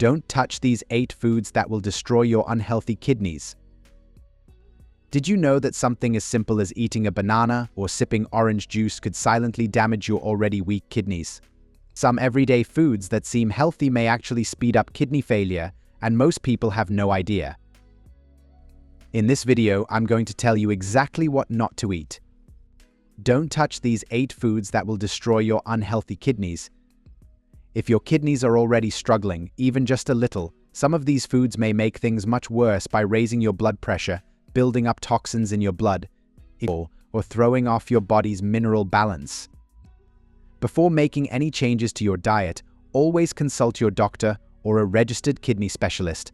Don't touch these 8 foods that will destroy your unhealthy kidneys. Did you know that something as simple as eating a banana or sipping orange juice could silently damage your already weak kidneys? Some everyday foods that seem healthy may actually speed up kidney failure, and most people have no idea. In this video, I'm going to tell you exactly what not to eat. Don't touch these 8 foods that will destroy your unhealthy kidneys. If your kidneys are already struggling, even just a little, some of these foods may make things much worse by raising your blood pressure, building up toxins in your blood, or throwing off your body's mineral balance. Before making any changes to your diet, always consult your doctor or a registered kidney specialist.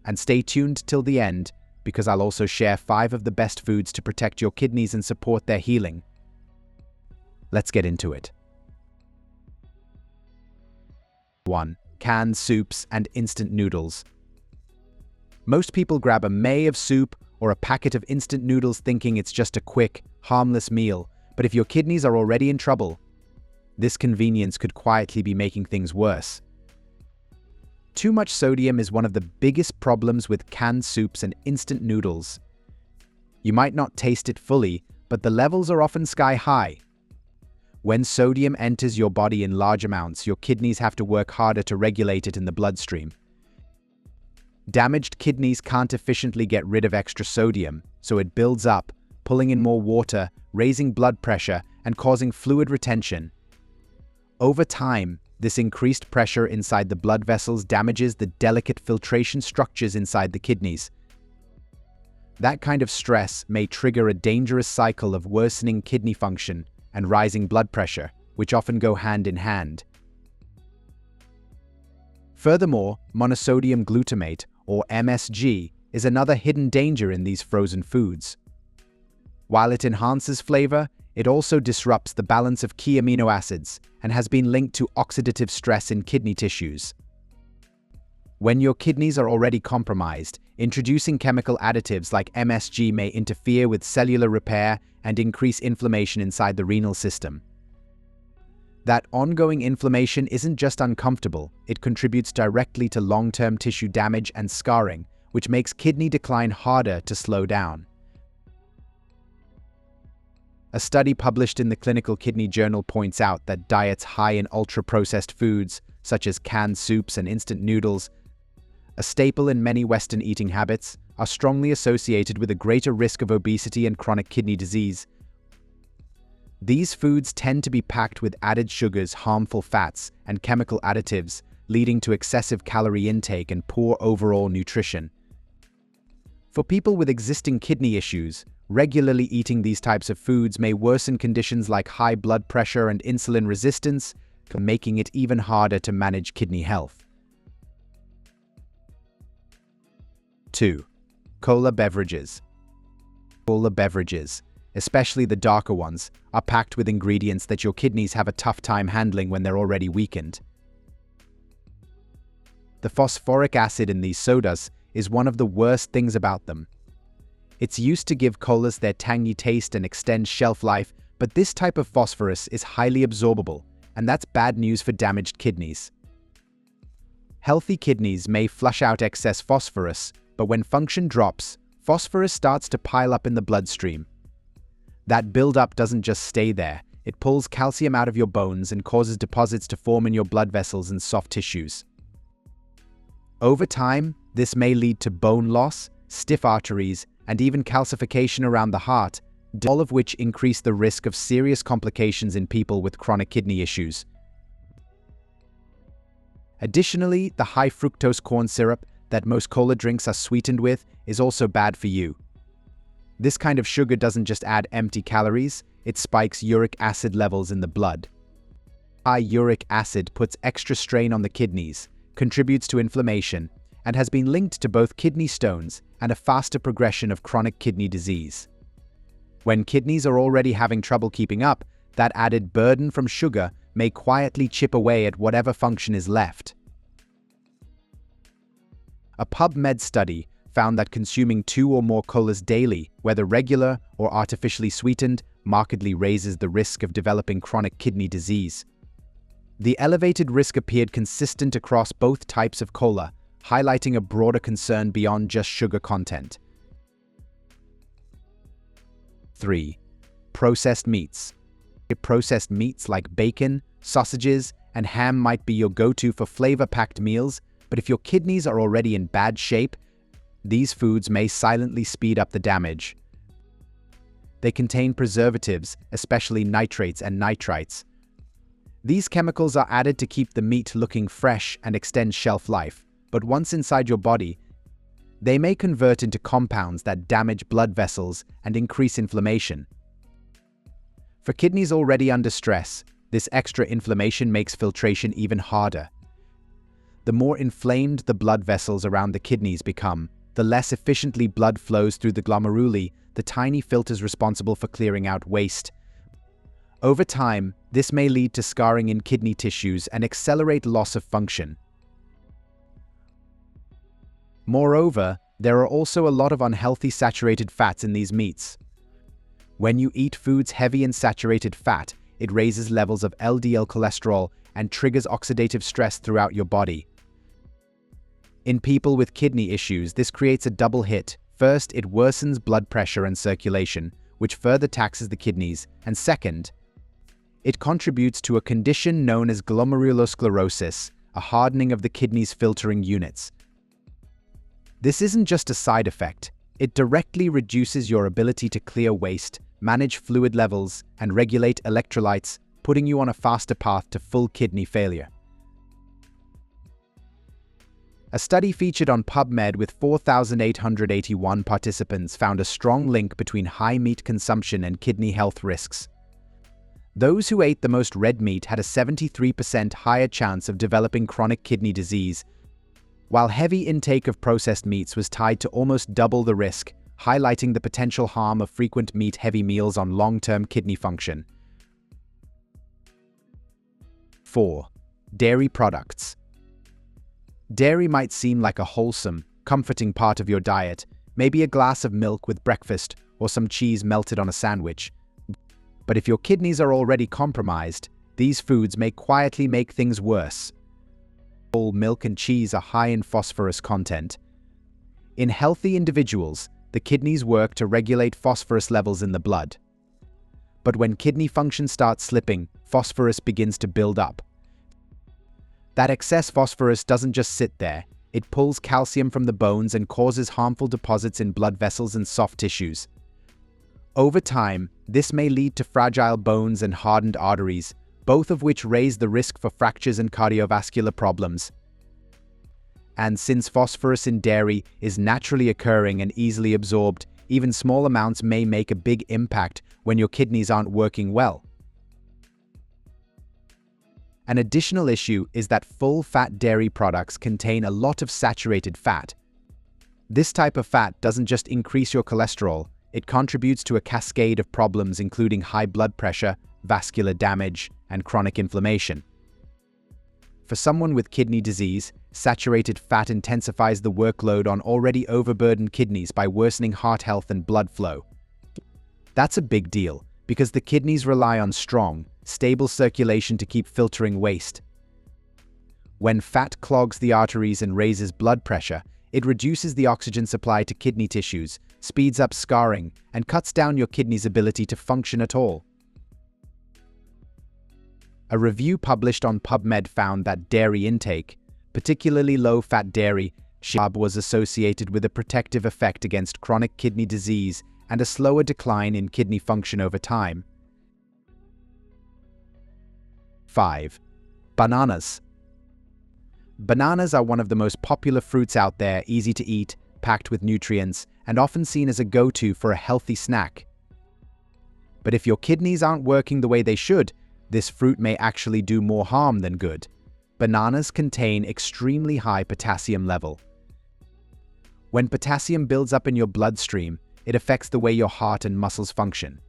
And stay tuned till the end, because I'll also share 5 of the best foods to protect your kidneys and support their healing. Let's get into it. 1. Canned soups and instant noodles. Most people grab a may of soup or a packet of instant noodles thinking it's just a quick, harmless meal, but if your kidneys are already in trouble, this convenience could quietly be making things worse. Too much sodium is one of the biggest problems with canned soups and instant noodles. You might not taste it fully, but the levels are often sky high. When sodium enters your body in large amounts, your kidneys have to work harder to regulate it in the bloodstream. Damaged kidneys can't efficiently get rid of extra sodium, so it builds up, pulling in more water, raising blood pressure, and causing fluid retention. Over time, this increased pressure inside the blood vessels damages the delicate filtration structures inside the kidneys. That kind of stress may trigger a dangerous cycle of worsening kidney function and rising blood pressure, which often go hand in hand. Furthermore, monosodium glutamate, or MSG, is another hidden danger in these frozen foods. While it enhances flavor, it also disrupts the balance of key amino acids and has been linked to oxidative stress in kidney tissues. When your kidneys are already compromised, introducing chemical additives like MSG may interfere with cellular repair and increase inflammation inside the renal system. That ongoing inflammation isn't just uncomfortable, it contributes directly to long-term tissue damage and scarring, which makes kidney decline harder to slow down. A study published in the Clinical Kidney Journal points out that diets high in ultra-processed foods, such as canned soups and instant noodles, a staple in many Western eating habits, are strongly associated with a greater risk of obesity and chronic kidney disease. These foods tend to be packed with added sugars, harmful fats, and chemical additives, leading to excessive calorie intake and poor overall nutrition. For people with existing kidney issues, regularly eating these types of foods may worsen conditions like high blood pressure and insulin resistance, making it even harder to manage kidney health. 2. Cola beverages. Cola beverages, especially the darker ones, are packed with ingredients that your kidneys have a tough time handling when they're already weakened. The phosphoric acid in these sodas is one of the worst things about them. It's used to give colas their tangy taste and extend shelf life, but this type of phosphorus is highly absorbable, and that's bad news for damaged kidneys. Healthy kidneys may flush out excess phosphorus, but when function drops, phosphorus starts to pile up in the bloodstream. That buildup doesn't just stay there, it pulls calcium out of your bones and causes deposits to form in your blood vessels and soft tissues. Over time, this may lead to bone loss, stiff arteries, and even calcification around the heart, all of which increase the risk of serious complications in people with chronic kidney issues. Additionally, the high fructose corn syrup that most cola drinks are sweetened with is also bad for you. This kind of sugar doesn't just add empty calories, it spikes uric acid levels in the blood. High uric acid puts extra strain on the kidneys, contributes to inflammation, and has been linked to both kidney stones and a faster progression of chronic kidney disease. When kidneys are already having trouble keeping up, that added burden from sugar may quietly chip away at whatever function is left. A PubMed study found that consuming 2 or more colas daily, whether regular or artificially sweetened, markedly raises the risk of developing chronic kidney disease. The elevated risk appeared consistent across both types of cola, highlighting a broader concern beyond just sugar content. 3. Processed meats. Processed meats like bacon, sausages, and ham might be your go-to for flavor-packed meals, but if your kidneys are already in bad shape, these foods may silently speed up the damage. They contain preservatives, especially nitrates and nitrites. These chemicals are added to keep the meat looking fresh and extend shelf life, but once inside your body, they may convert into compounds that damage blood vessels and increase inflammation. For kidneys already under stress, this extra inflammation makes filtration even harder. The more inflamed the blood vessels around the kidneys become, the less efficiently blood flows through the glomeruli, the tiny filters responsible for clearing out waste. Over time, this may lead to scarring in kidney tissues and accelerate loss of function. Moreover, there are also a lot of unhealthy saturated fats in these meats. When you eat foods heavy in saturated fat, it raises levels of LDL cholesterol and triggers oxidative stress throughout your body. In people with kidney issues, this creates a double hit. First, it worsens blood pressure and circulation, which further taxes the kidneys, and second, it contributes to a condition known as glomerulosclerosis, a hardening of the kidney's filtering units. This isn't just a side effect, it directly reduces your ability to clear waste, manage fluid levels, and regulate electrolytes, putting you on a faster path to full kidney failure. A study featured on PubMed with 4,881 participants found a strong link between high meat consumption and kidney health risks. Those who ate the most red meat had a 73% higher chance of developing chronic kidney disease, while heavy intake of processed meats was tied to almost double the risk, highlighting the potential harm of frequent meat-heavy meals on long-term kidney function. 4. Dairy products. Dairy might seem like a wholesome, comforting part of your diet, maybe a glass of milk with breakfast or some cheese melted on a sandwich. But if your kidneys are already compromised, these foods may quietly make things worse. Whole milk and cheese are high in phosphorus content. In healthy individuals, the kidneys work to regulate phosphorus levels in the blood. But when kidney function starts slipping, phosphorus begins to build up. That excess phosphorus doesn't just sit there, it pulls calcium from the bones and causes harmful deposits in blood vessels and soft tissues. Over time, this may lead to fragile bones and hardened arteries, both of which raise the risk for fractures and cardiovascular problems. And since phosphorus in dairy is naturally occurring and easily absorbed, even small amounts may make a big impact when your kidneys aren't working well. An additional issue is that full-fat dairy products contain a lot of saturated fat. This type of fat doesn't just increase your cholesterol, it contributes to a cascade of problems including high blood pressure, vascular damage, and chronic inflammation. For someone with kidney disease, saturated fat intensifies the workload on already overburdened kidneys by worsening heart health and blood flow. That's a big deal, because the kidneys rely on strong, stable circulation to keep filtering waste. When fat clogs the arteries and raises blood pressure, it reduces the oxygen supply to kidney tissues, speeds up scarring, and cuts down your kidney's ability to function at all. A review published on PubMed found that dairy intake, particularly low-fat dairy, was associated with a protective effect against chronic kidney disease and a slower decline in kidney function over time. 5. Bananas. Bananas are one of the most popular fruits out there, easy to eat, packed with nutrients, and often seen as a go-to for a healthy snack. But if your kidneys aren't working the way they should, this fruit may actually do more harm than good. Bananas contain extremely high potassium level. When potassium builds up in your bloodstream, it affects the way your heart and muscles function.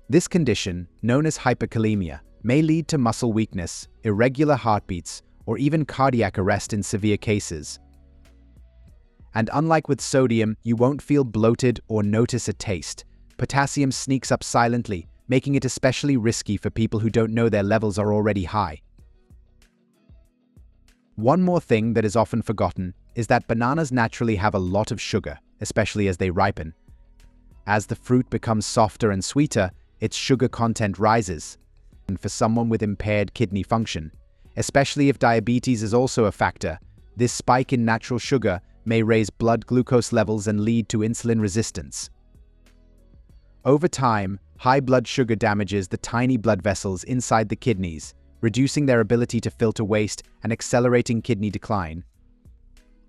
This condition, known as hyperkalemia, may lead to muscle weakness, irregular heartbeats, or even cardiac arrest in severe cases. And unlike with sodium, you won't feel bloated or notice a taste. Potassium sneaks up silently, making it especially risky for people who don't know their levels are already high. One more thing that is often forgotten is that bananas naturally have a lot of sugar, especially as they ripen. As the fruit becomes softer and sweeter, its sugar content rises. And for someone with impaired kidney function, especially if diabetes is also a factor, this spike in natural sugar may raise blood glucose levels and lead to insulin resistance. Over time, high blood sugar damages the tiny blood vessels inside the kidneys, reducing their ability to filter waste and accelerating kidney decline.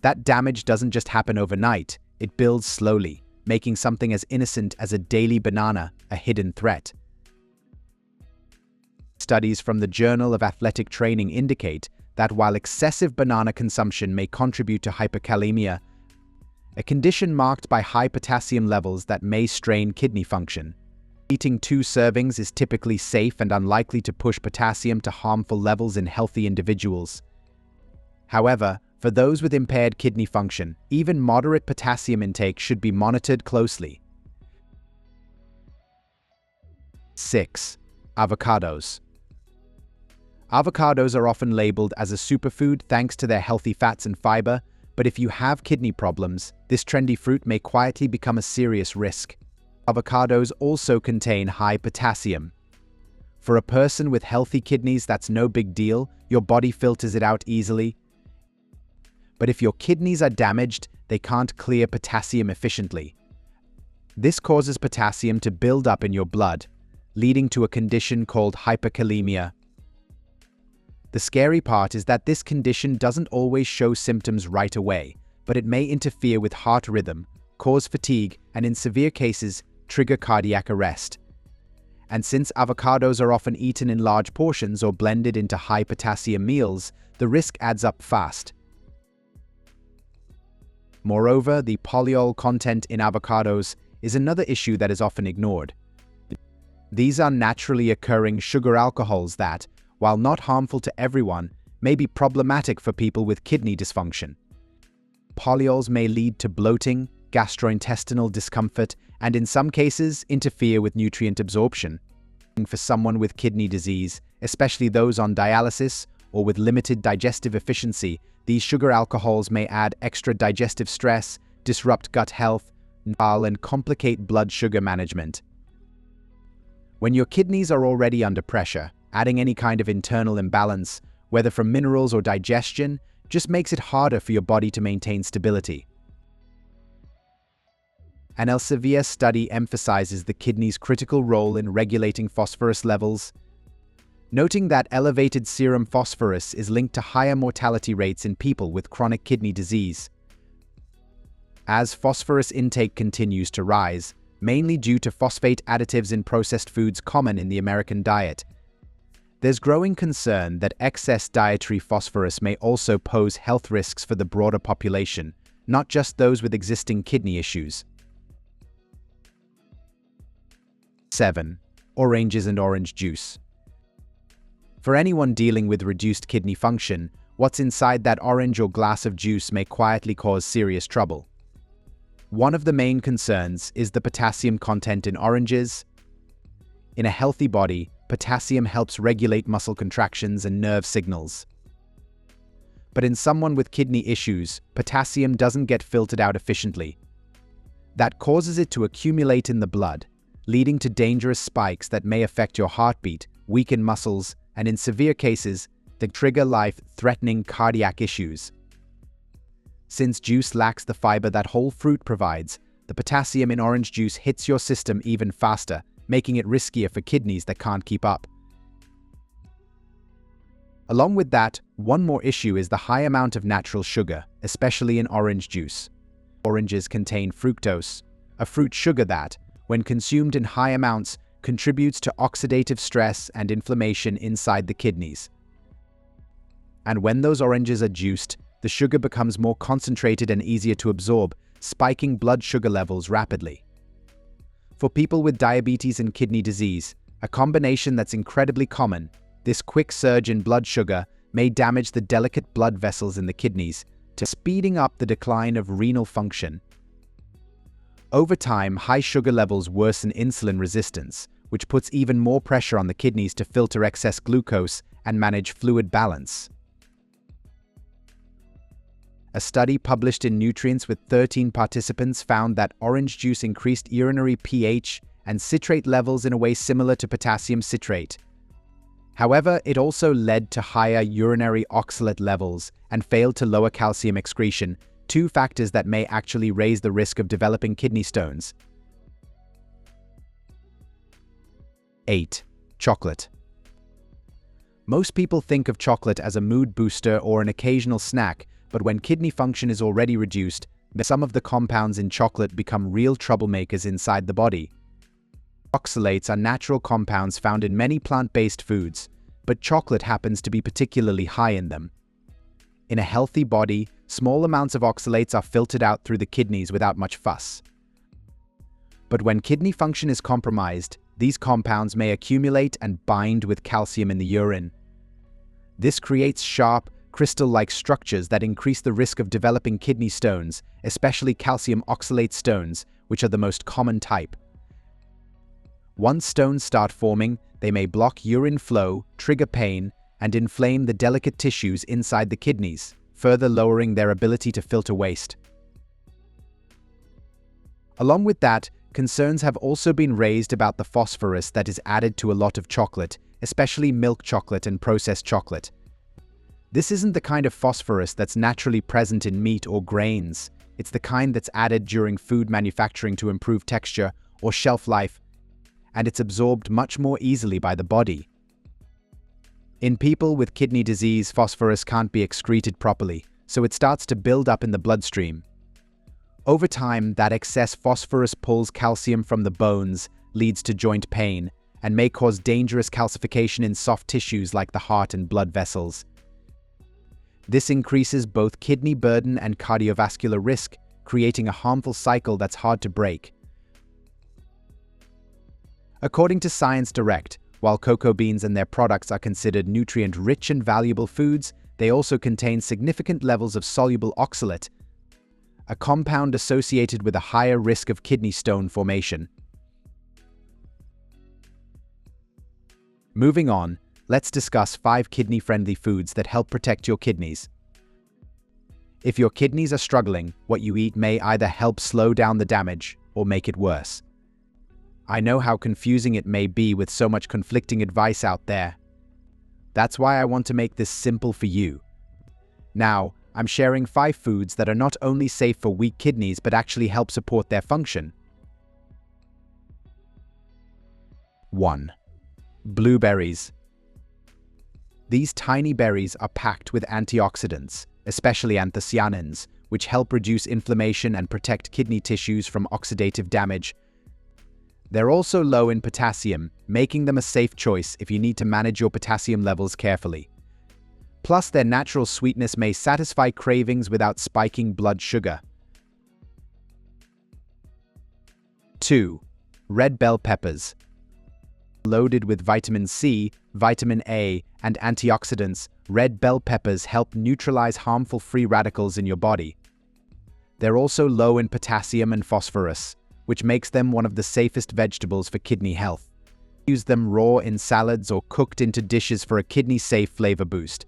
That damage doesn't just happen overnight, it builds slowly, making something as innocent as a daily banana a hidden threat. Studies from the Journal of Athletic Training indicate that while excessive banana consumption may contribute to hyperkalemia, a condition marked by high potassium levels that may strain kidney function. Eating 2 servings is typically safe and unlikely to push potassium to harmful levels in healthy individuals. However, for those with impaired kidney function, even moderate potassium intake should be monitored closely. 6. Avocados. Avocados are often labeled as a superfood thanks to their healthy fats and fiber, but if you have kidney problems, this trendy fruit may quietly become a serious risk. Avocados also contain high potassium. For a person with healthy kidneys, that's no big deal, your body filters it out easily. But if your kidneys are damaged, they can't clear potassium efficiently. This causes potassium to build up in your blood, leading to a condition called hyperkalemia. The scary part is that this condition doesn't always show symptoms right away, but it may interfere with heart rhythm, cause fatigue, and in severe cases, trigger cardiac arrest. And since avocados are often eaten in large portions or blended into high-potassium meals, the risk adds up fast. Moreover, the polyol content in avocados is another issue that is often ignored. These are naturally occurring sugar alcohols that, while not harmful to everyone, may be problematic for people with kidney dysfunction. Polyols may lead to bloating, gastrointestinal discomfort, and in some cases, interfere with nutrient absorption. For someone with kidney disease, especially those on dialysis or with limited digestive efficiency, these sugar alcohols may add extra digestive stress, disrupt gut health, and complicate blood sugar management. When your kidneys are already under pressure, adding any kind of internal imbalance, whether from minerals or digestion, just makes it harder for your body to maintain stability. An Elsevier study emphasizes the kidney's critical role in regulating phosphorus levels, noting that elevated serum phosphorus is linked to higher mortality rates in people with chronic kidney disease. As phosphorus intake continues to rise, mainly due to phosphate additives in processed foods common in the American diet, there's growing concern that excess dietary phosphorus may also pose health risks for the broader population, not just those with existing kidney issues. 7. Oranges and orange juice. For anyone dealing with reduced kidney function, what's inside that orange or glass of juice may quietly cause serious trouble. One of the main concerns is the potassium content in oranges. In a healthy body, potassium helps regulate muscle contractions and nerve signals. But in someone with kidney issues, potassium doesn't get filtered out efficiently. That causes it to accumulate in the blood, leading to dangerous spikes that may affect your heartbeat, weaken muscles, and in severe cases, trigger life-threatening cardiac issues. Since juice lacks the fiber that whole fruit provides, the potassium in orange juice hits your system even faster, making it riskier for kidneys that can't keep up. Along with that, one more issue is the high amount of natural sugar, especially in orange juice. Oranges contain fructose, a fruit sugar that, when consumed in high amounts, contributes to oxidative stress and inflammation inside the kidneys. And when those oranges are juiced, the sugar becomes more concentrated and easier to absorb, spiking blood sugar levels rapidly. For people with diabetes and kidney disease, a combination that's incredibly common, this quick surge in blood sugar may damage the delicate blood vessels in the kidneys, speeding up the decline of renal function. Over time, high sugar levels worsen insulin resistance, which puts even more pressure on the kidneys to filter excess glucose and manage fluid balance. A study published in Nutrients with 13 participants found that orange juice increased urinary pH and citrate levels in a way similar to potassium citrate. However, it also led to higher urinary oxalate levels and failed to lower calcium excretion, two factors that may actually raise the risk of developing kidney stones. 8. Chocolate. Most people think of chocolate as a mood booster or an occasional snack, but when kidney function is already reduced, some of the compounds in chocolate become real troublemakers inside the body. Oxalates are natural compounds found in many plant-based foods, but chocolate happens to be particularly high in them. In a healthy body, small amounts of oxalates are filtered out through the kidneys without much fuss. But when kidney function is compromised, these compounds may accumulate and bind with calcium in the urine. This creates sharp, crystal-like structures that increase the risk of developing kidney stones, especially calcium oxalate stones, which are the most common type. Once stones start forming, they may block urine flow, trigger pain, and inflame the delicate tissues inside the kidneys, further lowering their ability to filter waste. Along with that, concerns have also been raised about the phosphorus that is added to a lot of chocolate, especially milk chocolate and processed chocolate. This isn't the kind of phosphorus that's naturally present in meat or grains. It's the kind that's added during food manufacturing to improve texture or shelf life, and it's absorbed much more easily by the body. In people with kidney disease, phosphorus can't be excreted properly, so it starts to build up in the bloodstream. Over time, that excess phosphorus pulls calcium from the bones, leads to joint pain, and may cause dangerous calcification in soft tissues like the heart and blood vessels. This increases both kidney burden and cardiovascular risk, creating a harmful cycle that's hard to break. According to Science Direct, while cocoa beans and their products are considered nutrient-rich and valuable foods, they also contain significant levels of soluble oxalate, a compound associated with a higher risk of kidney stone formation. Moving on, let's discuss 5 kidney-friendly foods that help protect your kidneys. If your kidneys are struggling, what you eat may either help slow down the damage or make it worse. I know how confusing it may be with so much conflicting advice out there. That's why I want to make this simple for you. Now, I'm sharing 5 foods that are not only safe for weak kidneys but actually help support their function. 1. Blueberries. These tiny berries are packed with antioxidants, especially anthocyanins, which help reduce inflammation and protect kidney tissues from oxidative damage. They're also low in potassium, making them a safe choice if you need to manage your potassium levels carefully. Plus, their natural sweetness may satisfy cravings without spiking blood sugar. 2. Red bell peppers. Loaded with vitamin C, vitamin A, and antioxidants, red bell peppers help neutralize harmful free radicals in your body. They're also low in potassium and phosphorus, which makes them one of the safest vegetables for kidney health. Use them raw in salads or cooked into dishes for a kidney-safe flavor boost.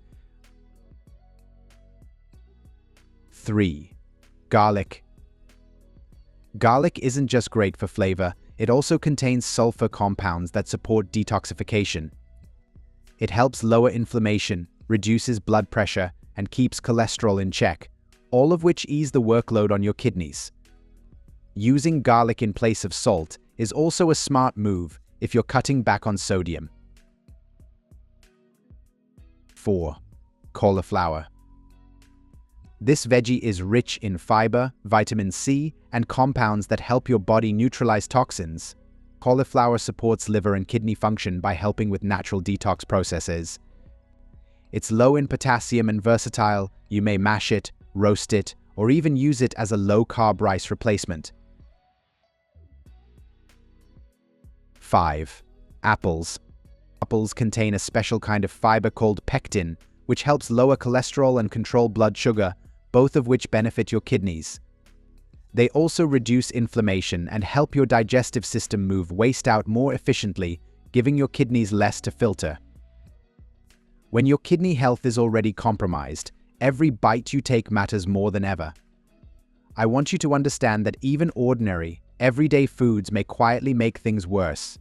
3. Garlic. Garlic isn't just great for flavor, it also contains sulfur compounds that support detoxification. It helps lower inflammation, reduces blood pressure, and keeps cholesterol in check, all of which ease the workload on your kidneys. Using garlic in place of salt is also a smart move if you're cutting back on sodium. 4. Cauliflower. This veggie is rich in fiber, vitamin C, and compounds that help your body neutralize toxins. Cauliflower supports liver and kidney function by helping with natural detox processes. It's low in potassium and versatile. You may mash it, roast it, or even use it as a low-carb rice replacement. 5. Apples. Apples contain a special kind of fiber called pectin, which helps lower cholesterol and control blood sugar, both of which benefit your kidneys. They also reduce inflammation and help your digestive system move waste out more efficiently, giving your kidneys less to filter. When your kidney health is already compromised, Every bite you take matters more than ever. I want you to understand that even ordinary, everyday foods may quietly make things worse.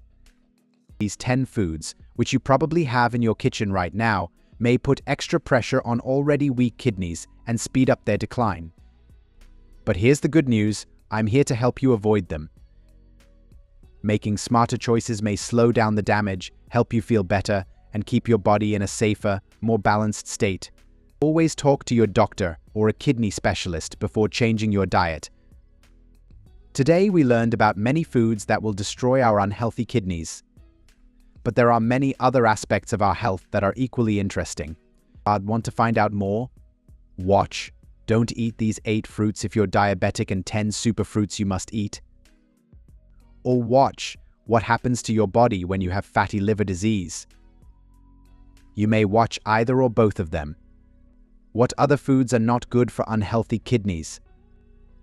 These 10 foods, which you probably have in your kitchen right now, may put extra pressure on already weak kidneys and speed up their decline. But here's the good news, I'm here to help you avoid them. Making smarter choices may slow down the damage, help you feel better, and keep your body in a safer, more balanced state. Always talk to your doctor or a kidney specialist before changing your diet. Today we learned about many foods that will destroy our unhealthy kidneys. But there are many other aspects of our health that are equally interesting. Want to find out more? Watch. Don't eat these 8 fruits if you're diabetic and 10 superfruits you must eat. Or watch what happens to your body when you have fatty liver disease. You may watch either or both of them. What other foods are not good for unhealthy kidneys?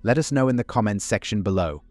Let us know in the comments section below.